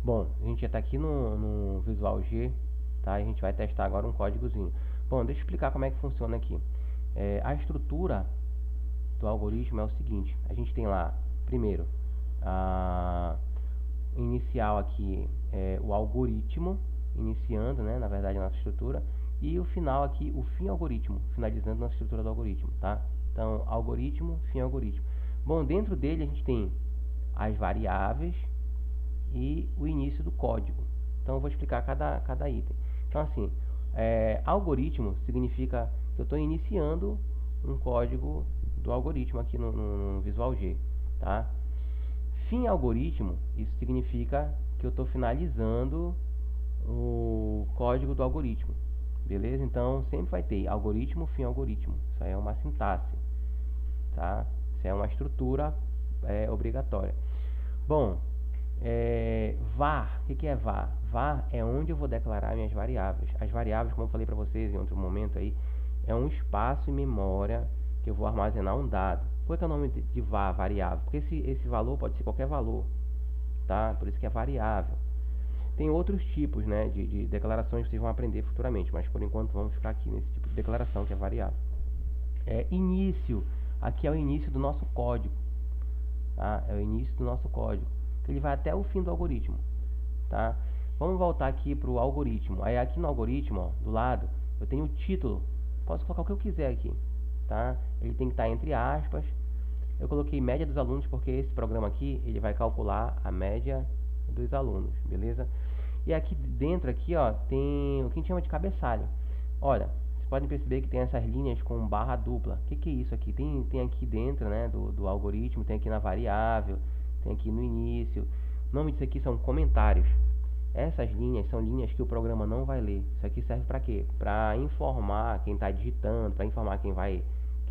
Bom, a gente já está aqui no Visual G, tá? A gente vai testar agora um códigozinho. Bom, deixa eu explicar como é que funciona aqui. A estrutura do algoritmo é o seguinte: a gente tem lá, primeiro, a inicial aqui é o algoritmo, iniciando, né, na verdade, a nossa estrutura, e o final aqui, o fim algoritmo, finalizando nossa estrutura do algoritmo, tá? Então, algoritmo, fim algoritmo. Bom, dentro dele a gente tem as variáveis e o início do código. Então eu vou explicar cada item. Então assim, algoritmo significa que eu estou iniciando um código do algoritmo aqui no Visual G, tá? Fim algoritmo, isso significa que eu estou finalizando o código do algoritmo, beleza? Então sempre vai ter algoritmo, fim algoritmo. Isso aí é uma sintaxe, tá? Isso é uma estrutura obrigatória. Bom, var, o que é var? Var é onde eu vou declarar minhas variáveis. As variáveis, como eu falei para vocês em outro momento aí, é um espaço em memória que eu vou armazenar um dado. Qual é o nome de var, variável? Porque esse valor pode ser qualquer valor, tá? Por isso que é variável. Tem outros tipos, né, de declarações que vocês vão aprender futuramente, mas por enquanto vamos ficar aqui nesse tipo de declaração que é variável. Início, aqui é o início do nosso código, tá? É o início do nosso código. Ele vai até o fim do algoritmo, tá? Vamos voltar aqui para o algoritmo. Aí aqui no algoritmo, ó, do lado, eu tenho o título. Posso colocar o que eu quiser aqui, tá? Ele tem que estar entre aspas. Eu coloquei média dos alunos porque esse programa aqui, ele vai calcular a média dos alunos, beleza? E aqui dentro aqui, ó, tem o que a gente chama de cabeçalho. Olha, vocês podem perceber que tem essas linhas com barra dupla. O que é isso aqui? Tem aqui dentro, né, do algoritmo, tem aqui na variável, tem aqui no início. O nome disso aqui são comentários. Essas linhas são linhas que o programa não vai ler. Isso aqui serve para quê? Para informar quem está digitando, para informar quem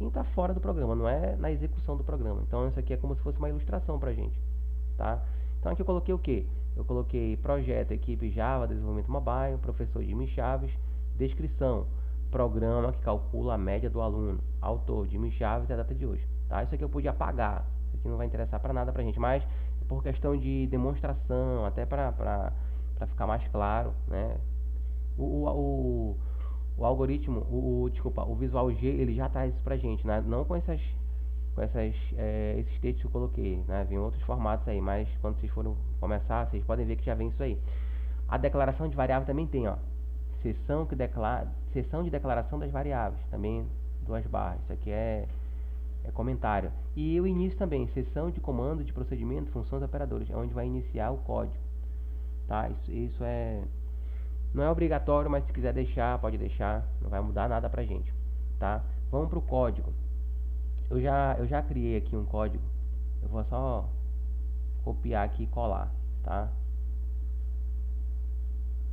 está fora do programa, não é na execução do programa. Então isso aqui é como se fosse uma ilustração para a gente, tá? Então aqui eu coloquei o quê? Eu coloquei projeto, equipe Java, desenvolvimento mobile, professor Jimmy Chaves, descrição, programa que calcula a média do aluno, autor Jimmy Chaves e a data de hoje, tá? Isso aqui eu podia apagar, isso aqui não vai interessar para nada pra gente, mas por questão de demonstração, até para ficar mais claro, né? O, o, o, o algoritmo, desculpa, o Visual G, ele já traz isso pra gente, né? Não esses textos que eu coloquei, né? Vem outros formatos aí, mas quando vocês forem começar, vocês podem ver que já vem isso aí. A declaração de variável também tem, ó. Seção de declaração das variáveis, também 2 barras. Isso aqui é comentário. E o início também, seção de comando, de procedimento, funções operadoras, é onde vai iniciar o código, tá? Isso não é obrigatório, mas se quiser deixar, pode deixar, não vai mudar nada pra gente, tá? Vamos pro código. Eu já criei aqui um código. Eu vou só copiar aqui e colar, tá?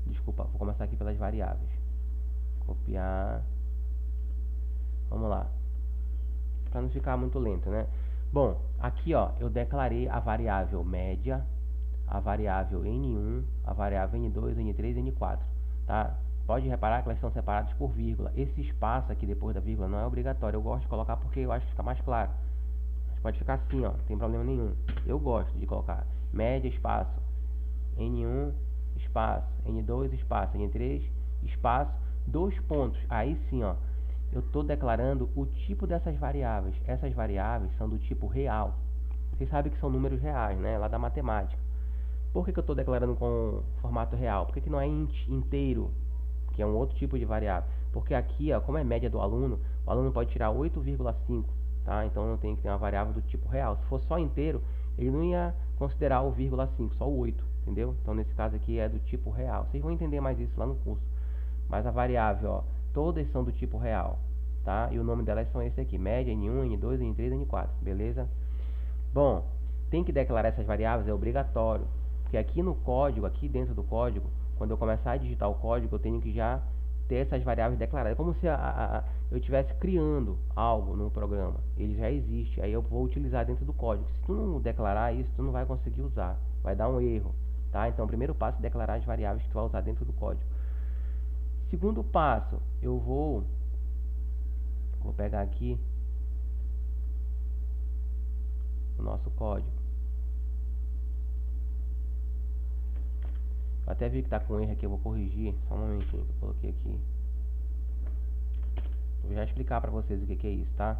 Desculpa, vou começar aqui pelas variáveis. Copiar. Vamos lá. Para não ficar muito lento, né? Bom, aqui ó, eu declarei a variável média, a variável N1, a variável N2, N3 e N4, tá? Pode reparar que elas são separadas por vírgula. Esse espaço aqui depois da vírgula não é obrigatório. Eu gosto de colocar porque eu acho que fica mais claro. Mas pode ficar assim, ó, não tem problema nenhum. Eu gosto de colocar média, espaço, N1, espaço, N2, espaço, N3, espaço, 2 pontos. Aí sim, ó, eu estou declarando o tipo dessas variáveis. Essas variáveis são do tipo real. Vocês sabem que são números reais, né? Lá da matemática. Por que eu estou declarando com formato real? Por que não é inteiro, que é um outro tipo de variável? Porque aqui, ó, como é média do aluno, o aluno pode tirar 8,5, tá? Então eu tenho que ter uma variável do tipo real. Se for só inteiro, ele não ia considerar o 0,5, só o 8, entendeu? Então nesse caso aqui é do tipo real. Vocês vão entender mais isso lá no curso. Mas a variável, ó, todas são do tipo real, tá? E o nome delas são esse aqui, média, N1, N2, N3, N4, beleza? Bom, tem que declarar essas variáveis, é obrigatório, porque aqui no código, aqui dentro do código, quando eu começar a digitar o código, eu tenho que já ter essas variáveis declaradas. É como se eu estivesse criando algo no programa, ele já existe, aí eu vou utilizar dentro do código. Se tu não declarar isso, tu não vai conseguir usar, vai dar um erro, tá? Então o primeiro passo é declarar as variáveis que tu vai usar dentro do código. Segundo passo, eu vou pegar aqui o nosso código. Eu até vi que tá com erro aqui, eu vou corrigir. Só um momentinho que eu coloquei aqui. Vou já explicar pra vocês o que é isso, tá?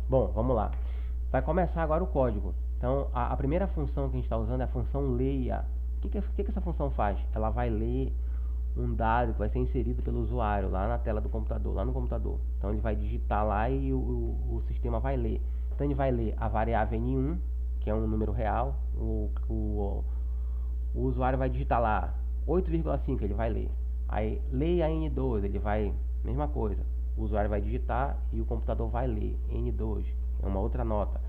Bom, vamos lá. Vai começar agora o código. Então, a primeira função que a gente está usando é a função leia. O que essa função faz? Ela vai ler um dado que vai ser inserido pelo usuário lá na tela do computador, lá no computador. Então, ele vai digitar lá e o sistema vai ler. Então, ele vai ler a variável N1, que é um número real. O usuário vai digitar lá 8,5, ele vai ler. Aí, leia N2, ele vai... Mesma coisa. O usuário vai digitar e o computador vai ler N2, é uma outra nota.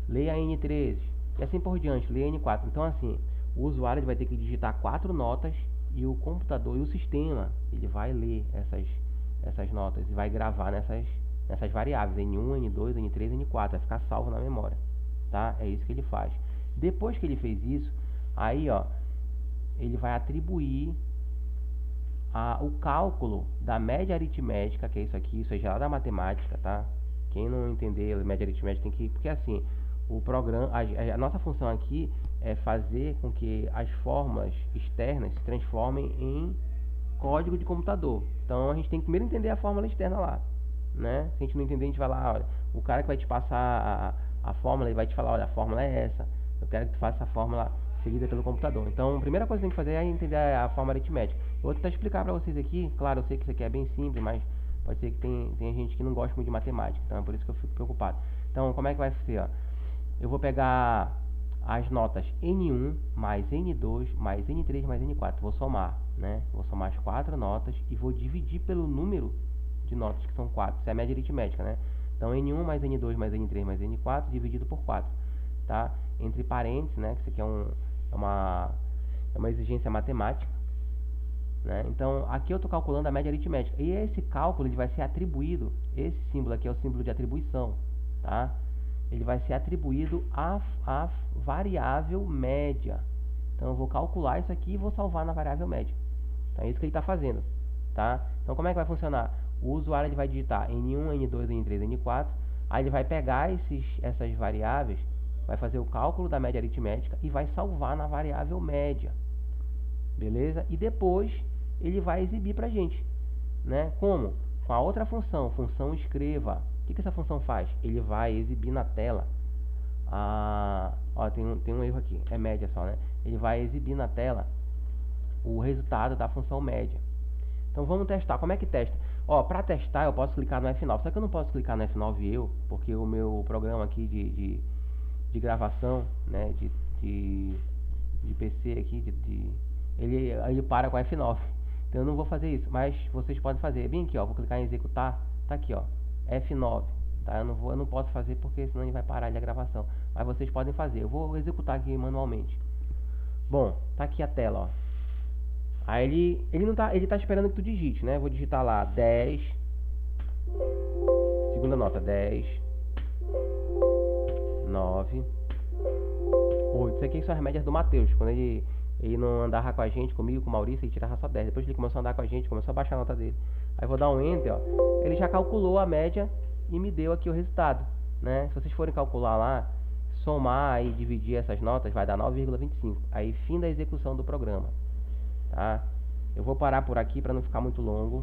Leia N3 e assim por diante, leia N4. Então assim, o usuário vai ter que digitar 4 notas e o computador e o sistema, ele vai ler essas notas e vai gravar nessas variáveis N1, N2, N3, N4, vai ficar salvo na memória, tá? É isso que ele faz. Depois que ele fez isso, aí ó, ele vai atribuir o cálculo da média aritmética, que é isso aqui, isso é já da matemática, tá? Quem não entender média aritmética tem que... Porque assim, o programa, a nossa função aqui é fazer com que as fórmulas externas se transformem em código de computador. Então a gente tem que primeiro entender a fórmula externa lá, né? Se a gente não entender, a gente vai lá, olha, o cara que vai te passar a fórmula, ele vai te falar, olha, a fórmula é essa, eu quero que tu faça a fórmula seguida pelo computador. Então a primeira coisa que tem que fazer é entender a forma aritmética. Vou tentar explicar para vocês aqui. Claro, eu sei que isso aqui é bem simples, mas pode ser que tem gente que não gosta muito de matemática, então é por isso que eu fico preocupado. Então, como é que vai ser? Ó? Eu vou pegar as notas N1 mais N2 mais N3 mais N4. Vou somar, né? Vou somar as 4 notas e vou dividir pelo número de notas, que são 4. Isso é a média aritmética, né? Então, N1 mais N2 mais N3 mais N4 dividido por 4, tá? Entre parênteses, né? Que isso aqui é uma exigência matemática, né? Então, aqui eu estou calculando a média aritmética. E esse cálculo ele vai ser atribuído, esse símbolo aqui é o símbolo de atribuição, tá? Ele vai ser atribuído à variável média. Então, eu vou calcular isso aqui e vou salvar na variável média. Então, é isso que ele está fazendo, tá? Então, como é que vai funcionar? O usuário ele vai digitar N1, N2, N3, N4. Aí ele vai pegar essas variáveis, vai fazer o cálculo da média aritmética e vai salvar na variável média. Beleza? E depois ele vai exibir pra gente, né? Como? Com a outra função escreva. O que essa função faz? Ele vai exibir na tela ó, tem um erro aqui, é média só, né? Ele vai exibir na tela o resultado da função média. Então vamos testar. Como é que testa? Ó, para testar eu posso clicar no F9. Só que eu não posso clicar no F9 porque o meu programa aqui de gravação, né, de PC aqui, ele para com F9. Então eu não vou fazer isso, mas vocês podem fazer. Bem aqui, ó, vou clicar em executar, tá aqui, ó, F9, tá? Eu não posso fazer porque senão ele vai parar a gravação. Mas vocês podem fazer. Eu vou executar aqui manualmente. Bom, tá aqui a tela, ó. Aí ele tá esperando que tu digite, né? Vou digitar lá 10, segunda nota 10, 9, 8. Isso aqui são as médias do Matheus. Quando ele não andava com a gente, comigo, com o Maurício, ele tirava só 10. Depois ele começou a andar com a gente, começou a baixar a nota dele. Aí vou dar um Enter, ó. Ele já calculou a média e me deu aqui o resultado, né? Se vocês forem calcular lá, somar e dividir essas notas, vai dar 9,25. Aí fim da execução do programa, tá? Eu vou parar por aqui para não ficar muito longo.